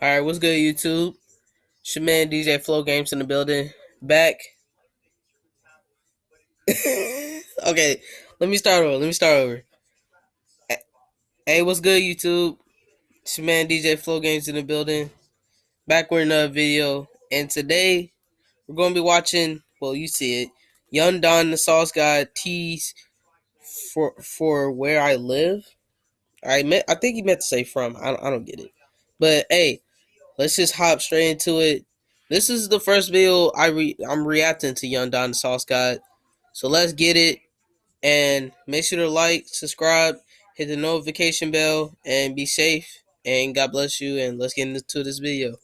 All right, what's good, YouTube? It's your man DJ Flow Games in the building. Back. Okay, let me start over. Hey, what's good, YouTube? It's your man DJ Flow Games in the building. Back with another video, and today we're gonna be watching. Well, you see it. Young Don the Sauce God teased for where I live. I think he meant to say from. I don't get it, but hey, let's just hop straight into it. This is the first video I'm reacting to Young Don the Sauce God. So let's get it, and make sure to like, subscribe, hit the notification bell, and be safe. And God bless you. And let's get into this video.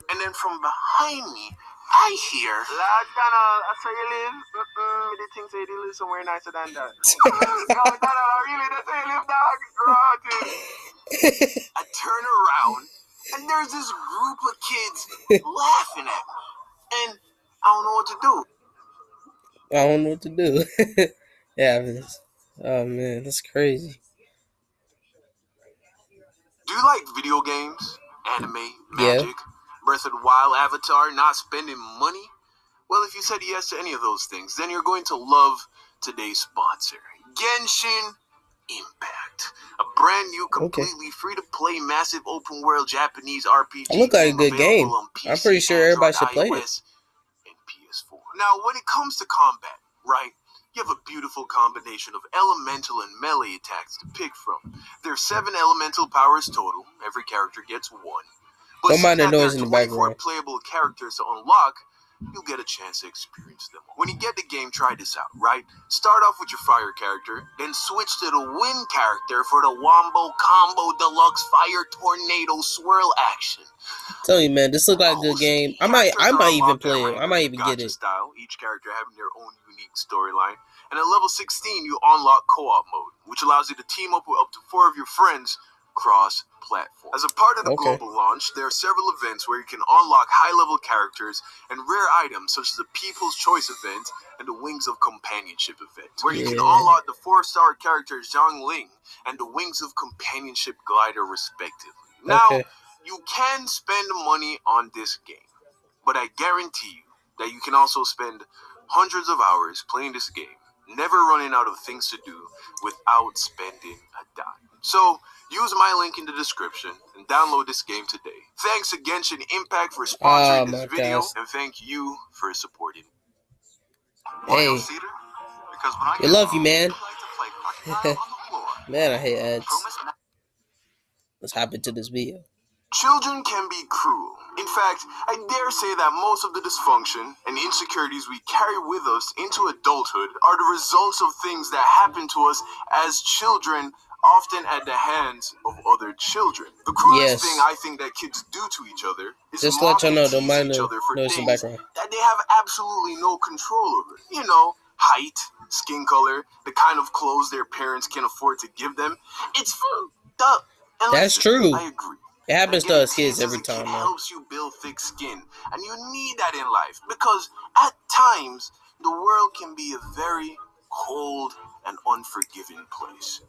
And then from behind me, I hear, Lord Donald, that's where you live? The things say you live somewhere nicer than that. Lord Donald, really, that's where you live, dog? Rotten. I turn around, and there's this group of kids laughing at me. And I don't know what to do. I don't know what to do. Yeah, oh man, that's crazy. Do you like video games, anime, Yeah. magic, Breath of the Wild, Avatar, not spending money? Well, if you said yes to any of those things, then you're going to love today's sponsor, Genshin Impact. A brand new, completely free-to-play, massive open-world Japanese RPG It looked like a game good game. available on PC, I'm pretty sure Android, everybody should play it. iOS, and PS4. Now, when it comes to combat, right, you have a beautiful combination of elemental and melee attacks to pick from. There's 7 elemental powers total. Every character gets 1. But Don't mind the seeing that there noise are in the 24 background. playable characters to unlock, you'll get a chance to experience them. When you get the game, try this out, right? Start off with your fire character, then switch to the wind character for the Wombo Combo Deluxe Fire Tornado Swirl action. Tell you, man, this look like a good game. I might even play it. I might even get it. Style, each character having their own unique storyline. And at level 16, you unlock co-op mode, which allows you to team up with up to 4 of your friends cross-platform. As a part of the global launch, there are several events where you can unlock high-level characters and rare items such as the People's Choice event and the Wings of Companionship event, where you can unlock the 4-star character Zhang Ling and the Wings of Companionship glider respectively. Now, you can spend money on this game, but I guarantee you that you can also spend hundreds of hours playing this game, never running out of things to do without spending a dime. So, use my link in the description and download this game today. Thanks to Genshin Impact for sponsoring this video, and thank you for supporting. Hey, we love you, man. Man, I hate ads. Let's hop into this video. Children can be cruel. In fact, I dare say that most of the dysfunction and insecurities we carry with us into adulthood are the results of things that happen to us as children, often at the hands of other children. The cruelest thing I think that kids do to each other is just let y'all know, don't tease mind each the other for noise in things the background. that they have absolutely no control over. You know, height, skin color, the kind of clothes their parents can afford to give them. It's fucked up. And that's true. I agree. It happens to us kids every time, man. Helps you build thick skin, and you need that in life because at times the world can be a very cold and unforgiving place.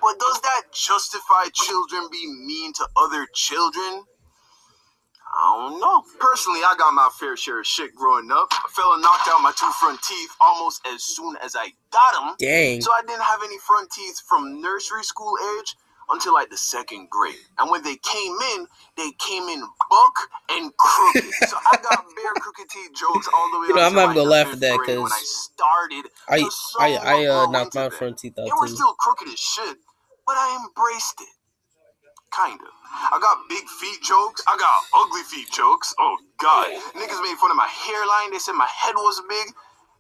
But does that justify children being mean to other children? I don't know. Personally, I got my fair share of shit growing up. I fell and knocked out my 2 front teeth almost as soon as I got them. Dang. So I didn't have any front teeth from nursery school age until like the 2nd grade. And when they came in buck and crooked. So I got bare crooked teeth jokes all the way I'm not like gonna laugh at the 5th that grade when I because started. I knocked my front teeth out They were too. still crooked as shit, but I embraced it. Kinda. I got big feet jokes. I got ugly feet jokes. Oh, God. Niggas made fun of my hairline. They said my head was big.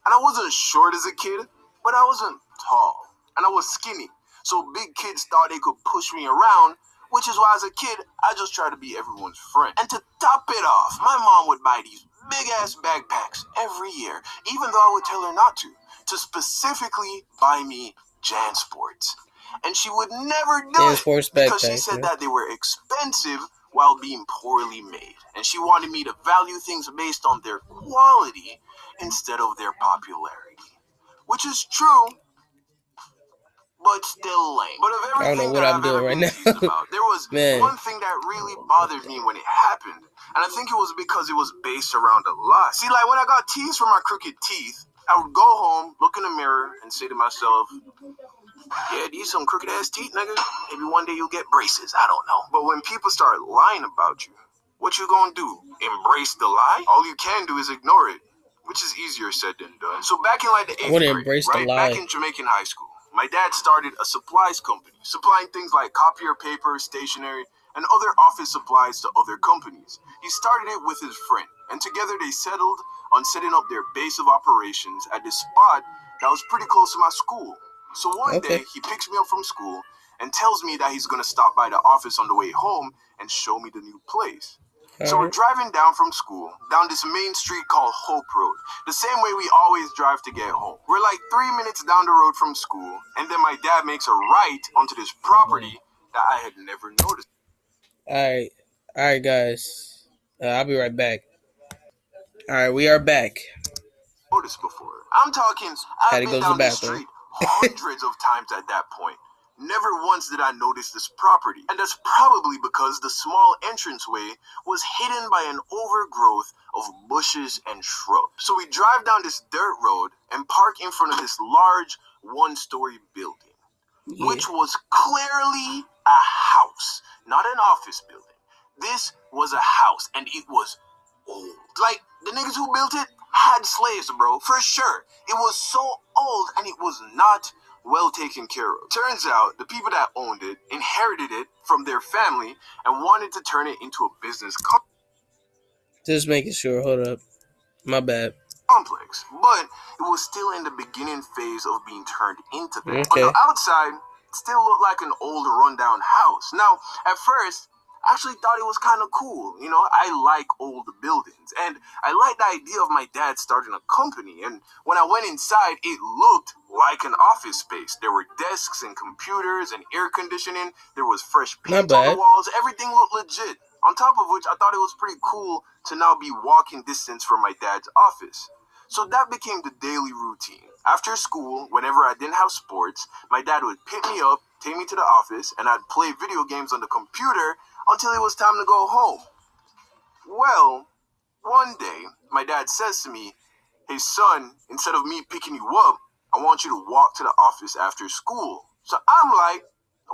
And I wasn't short as a kid, but I wasn't tall. And I was skinny. So big kids thought they could push me around, which is why as a kid, I just tried to be everyone's friend. And to top it off, my mom would buy these big-ass backpacks every year, even though I would tell her not to specifically buy me JanSports. And she would never do it because she said that they were expensive while being poorly made. And she wanted me to value things based on their quality instead of their popularity. Which is true, but still lame. But of I don't know everything what that I'm I've ever doing right been now. teased about, there was Man. one thing that really bothered me when it happened. And I think it was because it was based around a lie. See, like when I got teased for my crooked teeth, I would go home, look in the mirror, and say to myself, yeah, these some crooked ass teeth, nigga. Maybe one day you'll get braces. I don't know. But when people start lying about you, what you gonna do? Embrace the lie? All you can do is ignore it, which is easier said than done. So back in like the I 8th want to grade, embrace the right? lie. Back in Jamaican high school, my dad started a supplies company, supplying things like copier paper, stationery, and other office supplies to other companies. He started it with his friend, and together they settled on setting up their base of operations at this spot that was pretty close to my school. So one day, he picks me up from school and tells me that he's gonna stop by the office on the way home and show me the new place. So we're driving down from school, down this main street called Hope Road, the same way we always drive to get home. We're like 3 minutes down the road from school, and then my dad makes a right onto this property that I had never noticed. Alright, guys. I'll be right back. Alright, we are back. Noticed before. I'm talking, Had I've to been go to the down this bathroom. street hundreds of times at that point. Never once did I notice this property, and that's probably because the small entranceway was hidden by an overgrowth of bushes and shrubs. So we drive down this dirt road and park in front of this large one-story building, which was clearly a house, not an office building. This was a house, and it was old. Like, the niggas who built it had slaves, bro, for sure. It was so old, and it was not well taken care of. Turns out, the people that owned it inherited it from their family and wanted to turn it into a business Just making sure. Hold up. My bad. complex, but it was still in the beginning phase of being turned into that. Okay. On the outside, it still looked like an old rundown house. Now, at first, I actually thought it was kind of cool. You know, I like old buildings, and I like the idea of my dad starting a company. And when I went inside, it looked like an office space. There were desks and computers and air conditioning. There was fresh paint on the walls. Everything looked legit. On top of which, I thought it was pretty cool to now be walking distance from my dad's office. So that became the daily routine. After school, whenever I didn't have sports, my dad would pick me up, take me to the office, and I'd play video games on the computer until it was time to go home. Well, one day, my dad says to me, hey son, instead of me picking you up, I want you to walk to the office after school. So I'm like,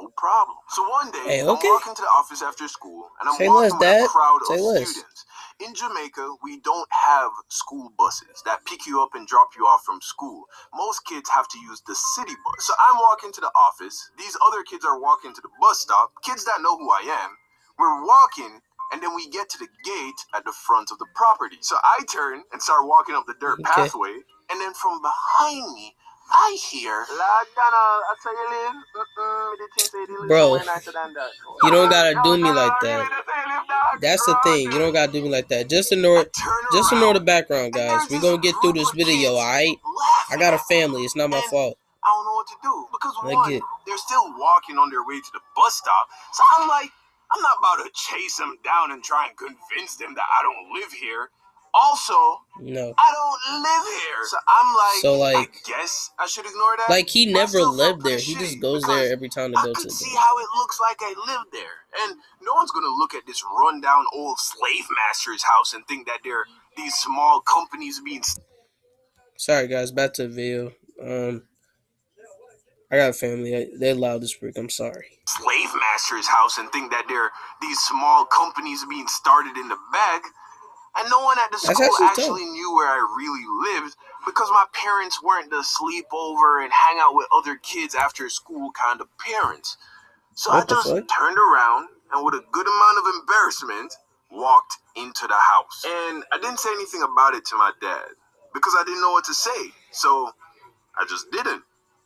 no problem. So one day, I'm walking to the office after school, and I'm walking with a crowd of students. In Jamaica, we don't have school buses that pick you up and drop you off from school. Most kids have to use the city bus. So I'm walking to the office. These other kids are walking to the bus stop. Kids that know who I am. We're walking, and then we get to the gate at the front of the property. So I turn and start walking up the dirt pathway, and then from behind me, I hear, bro, you don't gotta do me like that. That's the thing. You don't gotta do me like that. Just ignore the background, guys. We're gonna get through this video, alright? I got a family. It's not my fault. I don't know what to do because one, they're still walking on their way to the bus stop. So I'm like, I'm not about to chase them down and try and convince them that I don't live here. Also, no, I don't live here. So I'm like, I guess I should ignore that. Like, he never lived there. He just goes there every time to go to the see how it looks like I live there. And no one's going to look at this rundown old slave master's house and think that they're these small companies being... Sorry, guys. Back to the video. I got a family. They're loud as frick. I'm sorry. Slave master's house and think that they're these small companies being started in the back. And no one at the school actually knew where I really lived because my parents weren't the sleepover and hang out with other kids after school kind of parents. So I just turned around and with a good amount of embarrassment, walked into the house. And I didn't say anything about it to my dad because I didn't know what to say. So I just didn't.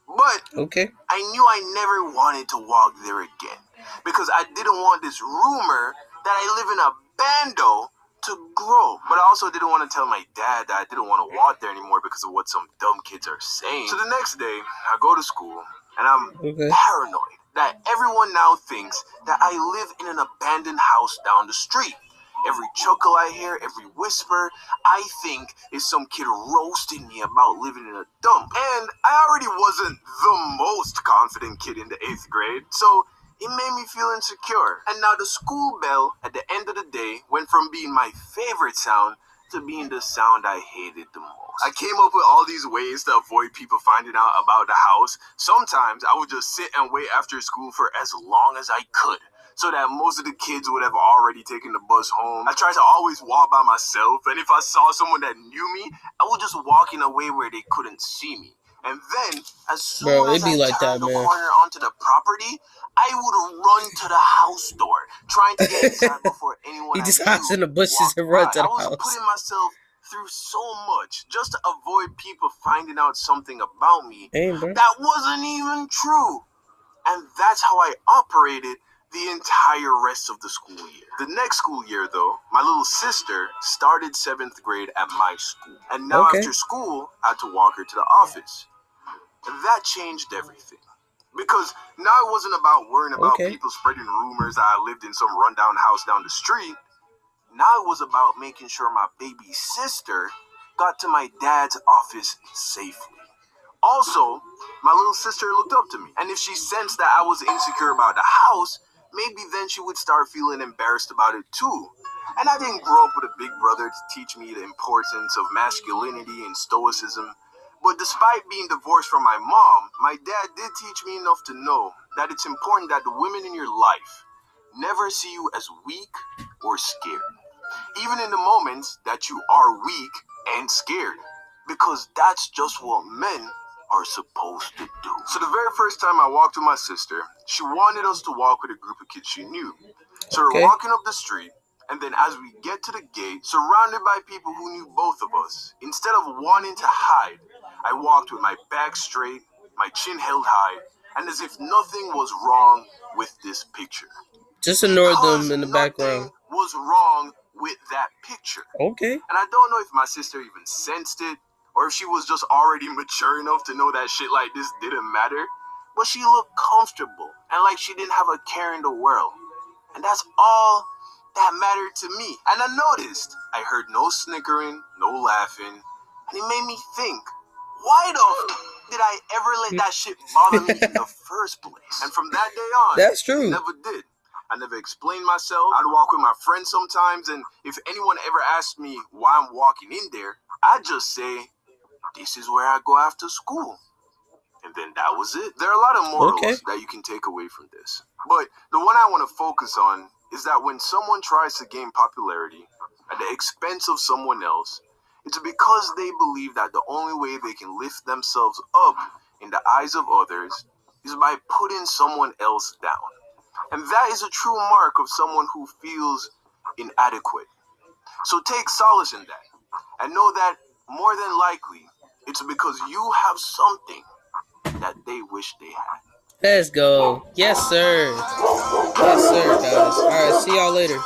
But I knew I never wanted to walk there again because I didn't want this rumor that I live in a bando to grow. But I also didn't want to tell my dad that I didn't want to walk there anymore because of what some dumb kids are saying. So the next day, I go to school and I'm paranoid that everyone now thinks that I live in an abandoned house down the street. Every chuckle I hear, every whisper, I think is some kid roasting me about living in a dump. And I already wasn't the most confident kid in the 8th grade, so it made me feel insecure. And now the school bell at the end of the day went from being my favorite sound to being the sound I hated the most. I came up with all these ways to avoid people finding out about the house. Sometimes I would just sit and wait after school for as long as I could, so that most of the kids would have already taken the bus home. I tried to always walk by myself, and if I saw someone that knew me, I would just walk in a way where they couldn't see me. And then, as soon as I turned the corner onto the property, I would run to the house door, trying to get inside before anyone He I just knew hides in the bushes walked and runs by. to the I was house. putting myself through so much just to avoid people finding out something about me that wasn't even true. And that's how I operated the entire rest of the school year. The next school year, though, my little sister started 7th grade at my school. And now after school, I had to walk her to the office. That changed everything. Because now it wasn't about worrying about people spreading rumors that I lived in some rundown house down the street. Now it was about making sure my baby sister got to my dad's office safely. Also, my little sister looked up to me, and if she sensed that I was insecure about the house, maybe then she would start feeling embarrassed about it too. And I didn't grow up with a big brother to teach me the importance of masculinity and stoicism. But despite being divorced from my mom, my dad did teach me enough to know that it's important that the women in your life never see you as weak or scared, even in the moments that you are weak and scared, because that's just what men are supposed to do. So the very first time I walked with my sister, she wanted us to walk with a group of kids she knew. So we're walking up the street, and then as we get to the gate, surrounded by people who knew both of us, instead of wanting to hide, I walked with my back straight, my chin held high, and as if nothing was wrong with this picture. Just ignore them in the background. Nothing was wrong with that picture. And I don't know if my sister even sensed it, or if she was just already mature enough to know that shit like this didn't matter. But she looked comfortable and like she didn't have a care in the world. And that's all that mattered to me. And I noticed I heard no snickering, no laughing, and it made me think, why the did I ever let that shit bother me in the first place? And from that day on, that's true. It never did. I never explained myself. I'd walk with my friends sometimes, and if anyone ever asked me why I'm walking in there, I'd just say, this is where I go after school. And then that was it. There are a lot of morals that you can take away from this. But the one I want to focus on is that when someone tries to gain popularity at the expense of someone else, it's because they believe that the only way they can lift themselves up in the eyes of others is by putting someone else down. And that is a true mark of someone who feels inadequate. So take solace in that, and know that more than likely, it's because you have something that they wish they had. Let's go. Yes, sir. Yes, sir, guys. All right, see y'all later.